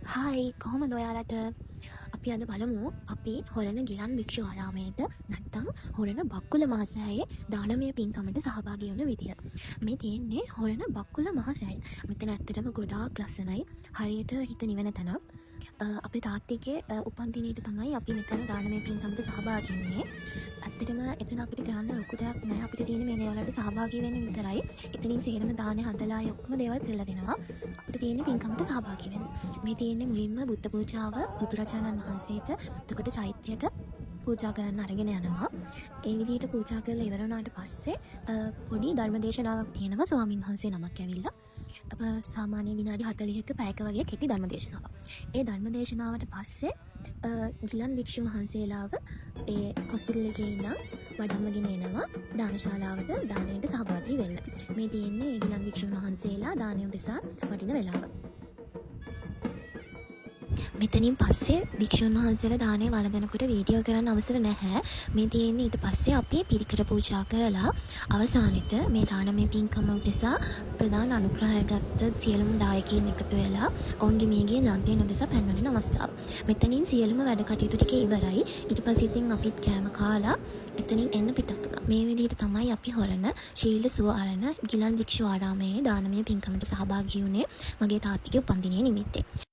Hi කොහොමද ඔයාලට අපි අද බලමු අපි හොරණ ගිලන් භික්ෂු ආරාමයට නැත්තම් හොරණ බක්කුල මහසෑයේ දානමය පින්කමට සහභාගී වුණ විදිය. මේ තියෙන්නේ හොරණ බක්කුල මහසෑය. මෙතන ඇත්තටම ගොඩාක් ලස්සනයි. හරියට හිත නිවන තැනක්. අපේ තාත්තගේ උපන්දිනේට තමයි අපි මෙතන දානමය පින්කමට සහභාගී වුණේ. ඇත්තටම එතන අපිට කරන්න ලොකු දෙයක් නෑ. අපිට තියෙන මේ දේවල් වලට සහභාගී වෙන්න විතරයි. එතනින් සේරම දානේ හදලා ඔක්කොම දේවල් කරලා දෙනවා. අපිට තියෙන්නේ පින්කමට සහභාගී වෙන්න. මේ තියෙන්නේ මුලින්ම බුද්ධ පූජාව බුදුරජාණන් වහන්සේට එතකොට චෛත්‍යයට පූජා කරන්න අරගෙන යනවා. ඒ විදිහට පූජා කරලා ඉවර වුණාට පස්සේ පොඩි ධර්මදේශනාවක් තියෙනවා ස්වාමින් වහන්සේ නමක් ඇවිල්ලා. සාමාන්‍ය විනාඩි 40ක පැයක වගේ කෙටි ධර්මදේශනාවක්. ඒ ධර්මදේශනාවට පස්සේ ගිලන් භික්ෂු වහන්සේලාව ඒ හොස්පිටල් එකේ ඉඳන් වඩම්මගෙන එනවා දානශාලාවට දානයට සහභාගී වෙන්න. මේ තියෙන්නේ ඒ ගිලන් භික්ෂුන් වහන්සේලා දානය උදෙසා වඩින වෙලාව. මෙතනින් පස්සේ භික්ෂුන් වහන්සේලා දානය වළඳනකොට වීඩියෝ කරන්න අවසර නැහැ. මේ තියෙන්නේ ඊට පස්සේ අපි පිරිකර පූජා කරලා අවසානෙට මේ දානමය පින්කම උදෙසා ප්‍රධාන අනුග්‍රහය ගත්ත සියලුම දායකයන් එකතු වෙලා ඔවුන්ගේ මියගිය ඥාතීන් උදෙසා පැන්වන අවස්ථාව. මෙතනින් සියලුම වැඩ කටයුතු ටික ඉවරයි. ඊට පස්සේ ඉතින් අපිත් කෑම කාලා එතනින් එන්න පිටත් වුණා. මේ විදිහට තමයි අපි හොරණ ශීල සුව අරණ ගිලන් භික්ෂු ආරාමයේ දානමය පින්කමට සහභාගී වුණේ මගේ තාත්තිගේ උපන්දිනයේ නිමිත්තෙන්.